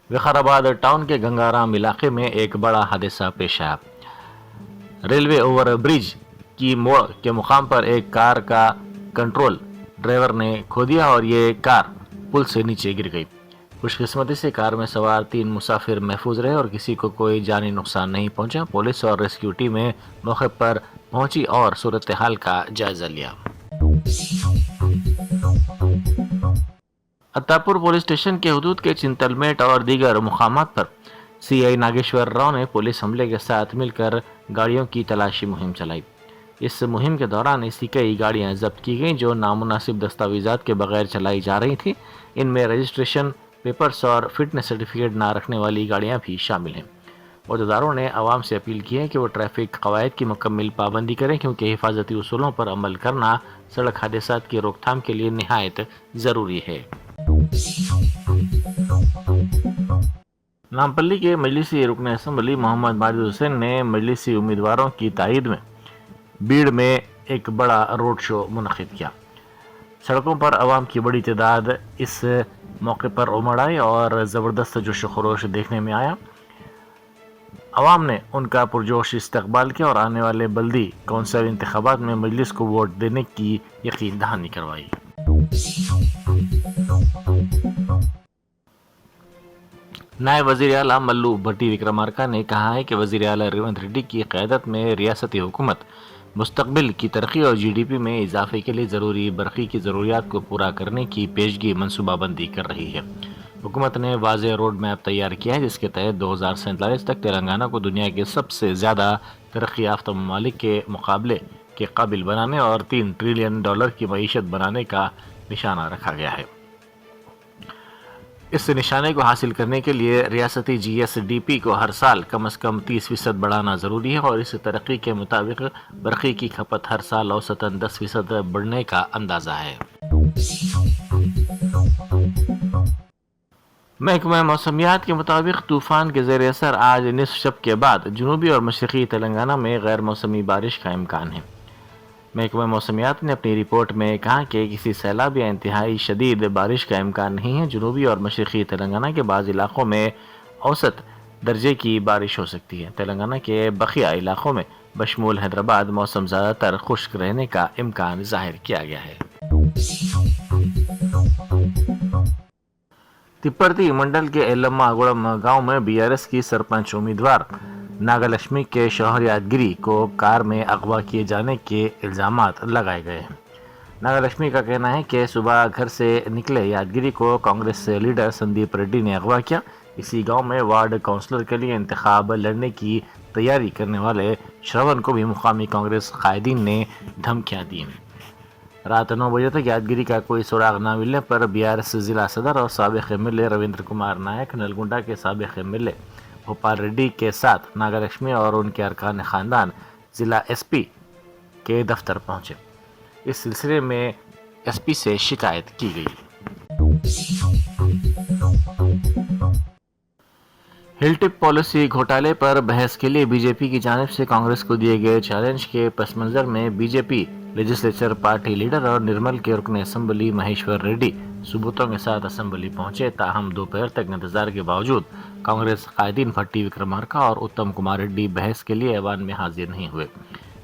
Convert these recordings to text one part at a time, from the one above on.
وقار آباد ٹاؤن کے گنگارام علاقے میں ایک بڑا حادثہ پیش آیا۔ ریلوے اوور برج کی موڑ کے مقام پر ایک کار کا کنٹرول ڈرائیور نے کھو دیا اور یہ کار پل سے نیچے گر گئی۔ خوش قسمتی سے کار میں سوار 3 مسافر محفوظ رہے اور کسی کو کوئی جانی نقصان نہیں پہنچا۔ پولیس اور ریسکیو ٹیمیں موقع پر پہنچی اور صورتحال کا جائزہ لیا۔ اتاپور پولیس اسٹیشن کے حدود کے چنتلمیٹ اور دیگر مقامات پر سی آئی ناگیشور راؤ نے پولیس عملے کے ساتھ مل کر گاڑیوں کی تلاشی مہم چلائی۔ اس مہم کے دوران ایسی کئی گاڑیاں ضبط کی گئیں جو نامناسب دستاویزات کے بغیر چلائی جا رہی تھیں۔ ان میں رجسٹریشن پیپرز اور فٹنس سرٹیفکیٹ نہ رکھنے والی گاڑیاں بھی شامل ہیں۔ عہدیداروں نے عوام سے اپیل کی ہے کہ وہ ٹریفک قواعد کی مکمل پابندی کریں، کیونکہ حفاظتی اصولوں پر عمل کرنا سڑک حادثات کی روک تھام کے لیے نہایت ضروری ہے۔ نامپلی کے مجلسی رکن اسمبلی محمد ماجد حسین نے مجلسی امیدواروں کی تائید میں بیڑ میں ایک بڑا روڈ شو منعقد کیا۔ سڑکوں پر عوام کی بڑی تعداد اس موقع پر امڑ آئی اور زبردست جوش و خروش دیکھنے میں آیا۔ عوام نے ان کا پرجوش استقبال کیا اور آنے والے بلدی کونسل انتخابات میں مجلس کو ووٹ دینے کی یقین دہانی کروائی۔ نائب وزیر اعلیٰ ملو بھٹی وکرمارکا نے کہا ہے کہ وزیر اعلیٰ ریونت ریڈی کی قیادت میں ریاستی حکومت مستقبل کی ترقی اور جی ڈی پی میں اضافے کے لیے ضروری برقی کی ضروریات کو پورا کرنے کی پیشگی منصوبہ بندی کر رہی ہے۔ حکومت نے واضح روڈ میپ تیار کیا ہے جس کے تحت 2047 تک تلنگانہ کو دنیا کے سب سے زیادہ ترقی یافتہ ممالک کے مقابلے کے قابل بنانے اور $3 ٹریلین کی معیشت بنانے کا نشانہ رکھا گیا ہے۔ اس نشانے کو حاصل کرنے کے لیے ریاستی جی ایس ڈی پی کو ہر سال کم از کم 30% بڑھانا ضروری ہے اور اس ترقی کے مطابق برقی کی کھپت ہر سال اوسطاً 10% بڑھنے کا اندازہ ہے۔ محکمہ موسمیات کے مطابق طوفان کے زیر اثر آج نصف شب کے بعد جنوبی اور مشرقی تلنگانہ میں غیر موسمی بارش کا امکان ہے۔ محکمہ موسمیات نے اپنی رپورٹ میں کہا کہ کسی سیلاب یا انتہائی شدید بارش کا امکان نہیں ہے۔ جنوبی اور مشرقی تلنگانہ کے بعض علاقوں میں اوسط درجے کی بارش ہو سکتی ہے۔ تلنگانہ کے بقیہ علاقوں میں بشمول حیدرآباد موسم زیادہ تر خشک رہنے کا امکان ظاہر کیا گیا ہے۔ تپرتی منڈل کے ایلما گوڑم گاؤں میں بی آر ایس کی سرپنچ امیدوار ناگلکشمی کے شوہر یادگیری کو کار میں اغوا کیے جانے کے الزامات لگائے گئے ہیں۔ ناگلکشمی کا کہنا ہے کہ صبح گھر سے نکلے یادگیری کو کانگریس لیڈر سندیپ ریڈی نے اغوا کیا۔ اسی گاؤں میں وارڈ کونسلر کے لیے انتخاب لڑنے کی تیاری کرنے والے شرون کو بھی مقامی کانگریس قائدین نے دھمکیاں دی۔ رات 9 بجے تک یادگیری کا کوئی سراغ نہ ملنے پر بی آر ایس ضلع صدر اور سابق M L A Ravinder Kumar Naik, Nalgonda کے سابق M L A Bhupal Reddy کے ساتھ ناگلکشمی اور ان کے ارکان خاندان ضلع ایس پی کے دفتر پہنچے۔ اس سلسلے میں ایس پی سے شکایت کی گئی۔ ہل ٹپ پالیسی گھوٹالے پر بحث کے لیے بی جے پی کی جانب سے کانگریس کو دیے گئے چیلنج کے پس منظر میں بی جے پی لیجسلیچر پارٹی لیڈر اور نرمل کے رکن اسمبلی مہیشور ریڈی ثبوتوں کے ساتھ اسمبلی پہنچے، تاہم دوپہر تک انتظار کے باوجود کانگریس قائدین بھٹی وکرمارکا اور اتم کمار ریڈی بحث کے لیے ایوان میں حاضر نہیں ہوئے۔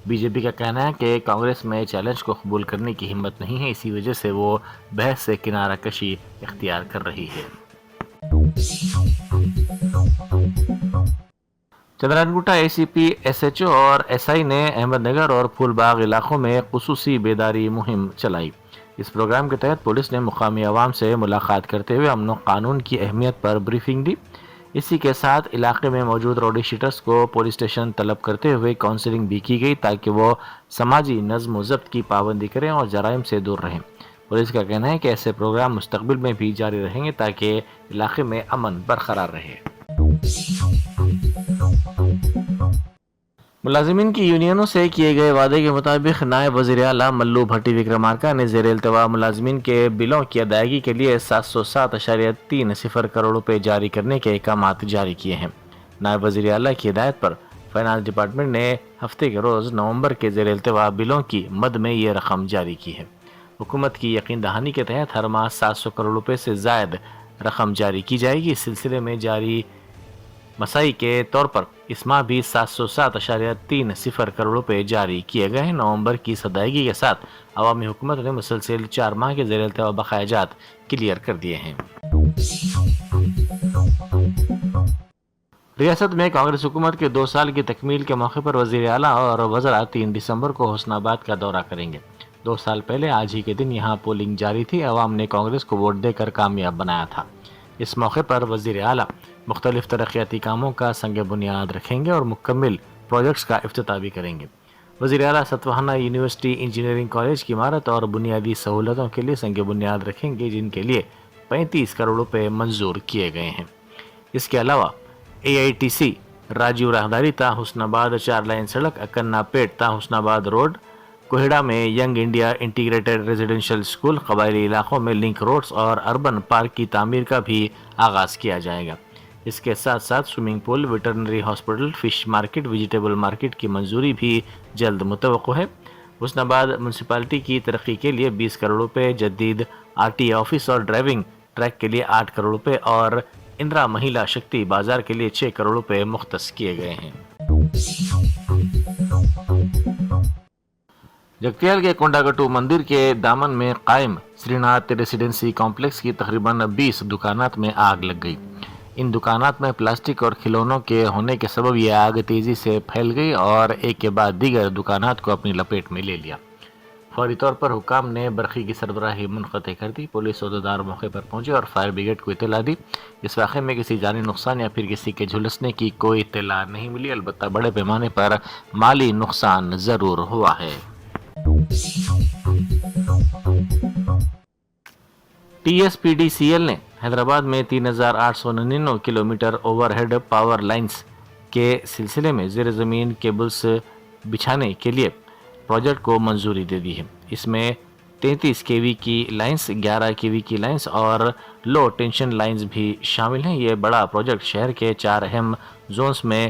بی جے پی کا کہنا ہے کہ کانگریس میں چیلنج کو قبول کرنے کی ہمت نہیں ہے، اسی وجہ سے وہ بحث سے کنارہ کشی اختیار کر رہی ہے۔ چندرانگوٹا اے سی پی، ایس ایچ او اور ایس آئی نے احمد نگر اور پھول باغ علاقوں میں خصوصی بیداری مہم چلائی۔ اس پروگرام کے تحت پولیس نے مقامی عوام سے ملاقات کرتے ہوئے امن و قانون کی اہمیت پر بریفنگ دی۔ اسی کے ساتھ علاقے میں موجود روڈی شیٹرز کو پولیس اسٹیشن طلب کرتے ہوئے کاؤنسلنگ بھی کی گئی تاکہ وہ سماجی نظم و ضبط کی پابندی کریں اور جرائم سے دور رہیں۔ پولیس کا کہنا ہے کہ ایسے پروگرام مستقبل میں بھی جاری رہیں گے تاکہ علاقے میں امن برقرار رہے۔ ملازمین کی یونینوں سے کیے گئے وعدے کے مطابق نائب وزیر اعلیٰ ملو بھٹی وکرمارکا نے زیر التواء ملازمین کے بلوں کی ادائیگی کے لیے 707.30 کروڑ روپے جاری کرنے کے احکامات جاری کیے ہیں۔ نائب وزیر اعلیٰ کی ہدایت پر فائنانس ڈپارٹمنٹ نے ہفتے کے روز نومبر کے زیر التواء بلوں کی مد میں یہ رقم جاری کی ہے۔ حکومت کی یقین دہانی کے تحت ہر ماہ 700 کروڑ روپے سے زائد رقم جاری کی جائے گی۔ اس سلسلے میں جاری مسائی کے طور پر اس ماہ بھی 707.30 کروڑ روپے جاری کیے گئے ہیں۔ نومبر کی ادائیگی کے ساتھ عوامی حکومت نے مسلسل 4 ماہ کے زیر التوا بقایا جات کلیئر کر دیے ہیں۔ ریاست میں کانگریس حکومت کے 2 سال کی تکمیل کے موقع پر وزیر اعلیٰ اور وزراء 3 دسمبر کو حسن آباد کا دورہ کریں گے۔ 2 سال پہلے آج ہی کے دن یہاں پولنگ جاری تھی۔ عوام نے کانگریس کو ووٹ دے کر کامیاب بنایا تھا۔ اس موقع پر وزیر اعلیٰ مختلف ترقیاتی کاموں کا سنگ بنیاد رکھیں گے اور مکمل پروجیکٹس کا افتتاح بھی کریں گے۔ وزیر اعلیٰ ستوہانہ یونیورسٹی انجینئرنگ کالج کی عمارت اور بنیادی سہولتوں کے لیے سنگ بنیاد رکھیں گے، جن کے لیے 35 کروڑ روپے منظور کیے گئے ہیں۔ اس کے علاوہ AITC راجیو راہداری تا حسن آباد 4 لائن سڑک، اکنا پیٹ تا حسن آباد روڈ، کوہیڑا میں young India integrated residential school, قبائلی علاقوں میں لنک روڈز اور اربن پارک کی تعمیر کا بھی آغاز کیا جائے گا۔ اس کے ساتھ ساتھ swimming pool, veterinary hospital, fish market, vegetable market کی منظوری بھی جلد متوقع ہے۔ حسن آباد میونسپلٹی کی ترقی کے لیے 20 کروڑ روپے، جدید RTA آفس اور ڈرائیونگ ٹریک کے لیے 8 کروڑ روپے اور اندرا مہیلا شکتی بازار کے لیے 6 کروڑ روپے مختص کیے گئے ہیں۔ جگتیال کے کونڈاگٹو مندر کے دامن میں قائم سری ناتھ ریسیڈنسی کمپلیکس کی تقریباً 20 دکانات میں آگ لگ گئی۔ ان دکانات میں پلاسٹک اور کھلونوں کے ہونے کے سبب یہ آگ تیزی سے پھیل گئی اور ایک کے بعد دیگر دکانات کو اپنی لپیٹ میں لے لیا۔ فوری طور پر حکام نے برقی کی سربراہی منقطع کر دی۔ پولیس عہدیدار موقع پر پہنچے اور فائر بریگیڈ کو اطلاع دی۔ اس واقعے میں کسی جانی نقصان یا پھر کسی کے جھلسنے کی کوئی اطلاع نہیں ملی، البتہ بڑے پیمانے پر مالی نقصان ضرور ہوا ہے۔ TSPDCL نے حیدرآباد میں 3899 kilometre overhead power lines کے سلسلے میں زیر زمین کیبلز بچھانے کے لیے پروجیکٹ کو منظوری دے دی ہے۔ اس میں 33 kV کی لائنز، 11 kV کی لائنز اور لو ٹینشن لائنز بھی شامل ہیں۔ یہ بڑا پروجیکٹ شہر کے 4 اہم زونز میں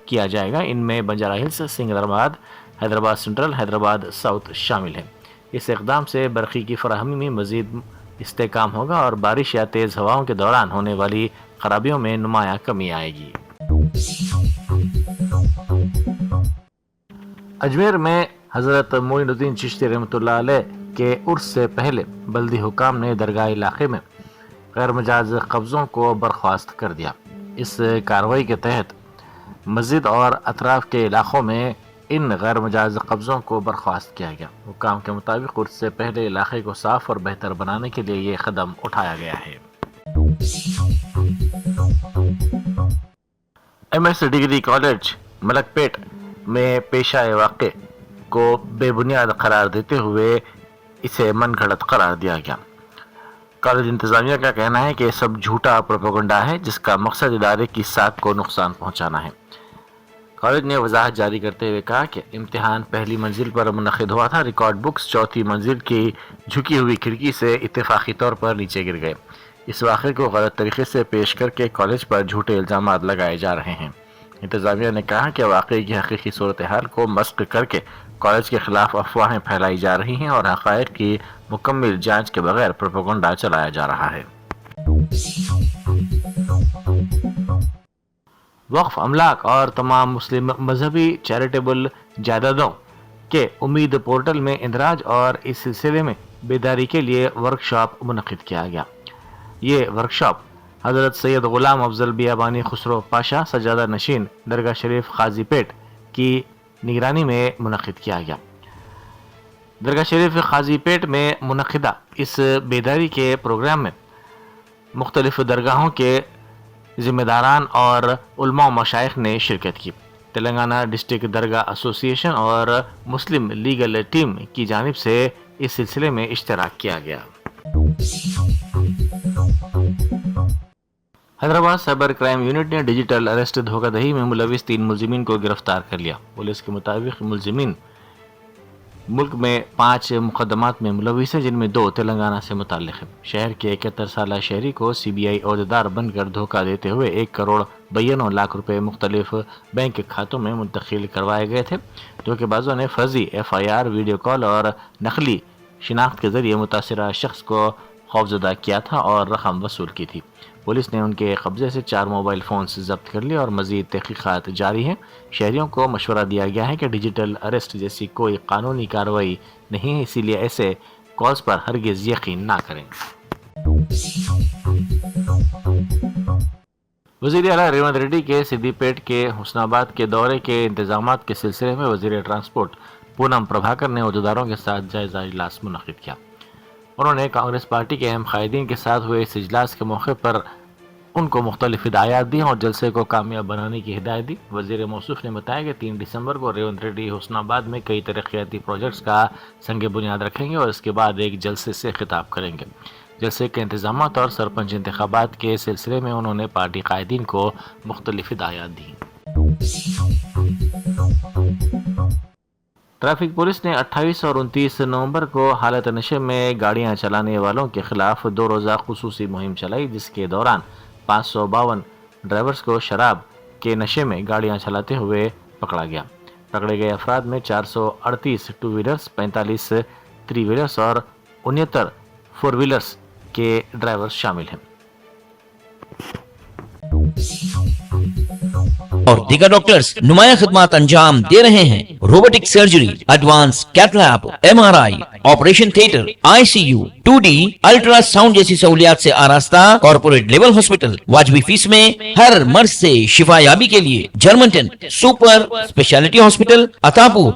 کیا جائے گا۔ ان میں Banjara Hills, Secunderabad, Hyderabad central, Hyderabad south شامل ہیں۔ اس اقدام سے برقی کی فراہمی میں مزید استحکام ہوگا اور بارش یا تیز ہواؤں کے دوران ہونے والی خرابیوں میں نمایاں کمی آئے گی۔ اجمیر میں حضرت معین الدین چشتی رحمۃ اللہ علیہ کے عرس سے پہلے بلدی حکام نے درگاہ علاقے میں غیر مجاز قبضوں کو برخاست کر دیا۔ اس کارروائی کے تحت مسجد اور اطراف کے علاقوں میں ان غیر مجاز قبضوں کو برخاست کیا گیا۔ حکام کے مطابق عرس سے پہلے علاقے کو صاف اور بہتر بنانے کے لیے یہ قدم اٹھایا گیا ہے۔ MS ڈگری کالج ملک پیٹ میں پیش آئے واقعے کو بے بنیاد قرار دیتے ہوئے اسے من گھڑت قرار دیا گیا۔ کالج انتظامیہ کا کہنا ہے کہ یہ سب جھوٹا پروپیگنڈا ہے جس کا مقصد ادارے کی ساکھ کو نقصان پہنچانا ہے۔ کالج نے وضاحت جاری کرتے ہوئے کہا کہ امتحان پہلی منزل پر منعقد ہوا تھا۔ ریکارڈ بکس 4تھی منزل کی جھکی ہوئی کھڑکی سے اتفاقی طور پر نیچے گر گئے۔ اس واقعے کو غلط طریقے سے پیش کر کے کالج پر جھوٹے الزامات لگائے جا رہے ہیں۔ انتظامیہ نے کہا کہ واقعے کی حقیقی صورتحال کو مسخ کر کے کالج کے خلاف افواہیں پھیلائی جا رہی ہیں اور حقائق کی مکمل جانچ کے بغیر پروپیگنڈا چلایا جا رہا ہے۔ وقف املاک اور تمام مسلم مذہبی چیریٹیبل جائیدادوں کے امید پورٹل میں اندراج اور اس سلسلے میں بیداری کے لیے ورکشاپ منعقد کیا گیا۔ یہ ورکشاپ حضرت سید غلام افضل بیابانی خسرو پاشا سجادہ نشین درگاہ شریف قاضی پیٹ کی نگرانی میں منعقد کیا گیا۔ درگاہ شریف قاضی پیٹ میں منعقدہ اس بیداری کے پروگرام میں مختلف درگاہوں کے ذمہ داران اور علماء و مشائخ نے شرکت کی۔ تلنگانہ ڈسٹرکٹ درگاہ ایسوسی ایشن اور مسلم لیگل ٹیم کی جانب سے اس سلسلے میں اشتراک کیا گیا۔ حیدرآباد سائبر کرائم یونٹ نے ڈیجیٹل اریسٹ دھوکہ دہی میں ملوث 3 ملزمین کو گرفتار کر لیا۔ پولیس کے مطابق ملزمین ملک میں 5 مقدمات میں ملوث ہیں، جن میں 2 تلنگانہ سے متعلق ہیں۔ شہر کے 71 سالہ شہری کو CBI عہدیدار بن کر دھوکہ دیتے ہوئے 1 کروڑ 92 لاکھ روپے مختلف بینک کھاتوں میں منتقل کروائے گئے تھے۔ دھوکے بازوں نے فرضی FIR، ویڈیو کال اور نقلی شناخت کے ذریعے متاثرہ شخص کو خوفزدہ کیا تھا اور رقم وصول کی تھی۔ پولیس نے ان کے قبضے سے 4 موبائل فونز ضبط کر لیے اور مزید تحقیقات جاری ہیں۔ شہریوں کو مشورہ دیا گیا ہے کہ ڈیجیٹل اریسٹ جیسی کوئی قانونی کارروائی نہیں ہے، اسی لیے ایسے کالز پر ہرگز یقین نہ کریں۔ وزیر اعلیٰ ریونت ریڈی کے سدی پیٹ کے حسن آباد کے دورے کے انتظامات کے سلسلے میں وزیر ٹرانسپورٹ پونم پربھاکر نے عہدیداروں کے ساتھ جائزہ اجلاس منعقد کیا۔ انہوں نے کانگریس پارٹی کے اہم قائدین کے ساتھ ہوئے اس اجلاس کے موقع پر ان کو مختلف ہدایات دی اور جلسے کو کامیاب بنانے کی ہدایت دی۔ وزیر موصوف نے بتایا کہ 3 دسمبر کو ریونت ریڈی حسن آباد میں کئی ترقیاتی پروجیکٹس کا سنگ بنیاد رکھیں گے اور اس کے بعد ایک جلسے سے خطاب کریں گے۔ جلسے کے انتظامات اور سرپنچ انتخابات کے سلسلے میں انہوں نے پارٹی قائدین کو مختلف ہدایات دی۔ ٹریفک پولیس نے 28 اور 29 نومبر کو حالت نشے میں گاڑیاں چلانے والوں کے خلاف 2 روزہ خصوصی مہم چلائی، جس کے دوران 552 ڈرائیورز کو شراب کے نشے میں گاڑیاں چلاتے ہوئے پکڑا گیا۔ پکڑے گئے افراد میں 438 ٹو ویلرز، 45 3 ویلرز اور 69 4 ویلرز کے ڈرائیور شامل ہیں۔ اور دیگر ڈاکٹرز نمایاں خدمات انجام دے رہے ہیں۔ Robotic surgery, advance cath lab, MRI، operation theatre, ICU، 2D ultrasound جیسی سہولیات سے آراستہ کارپوریٹ لیول ہاسپٹل، واجبی فیس میں ہر مرض سے شفا یابی کے لیے Germanten super speciality hospital, Attapur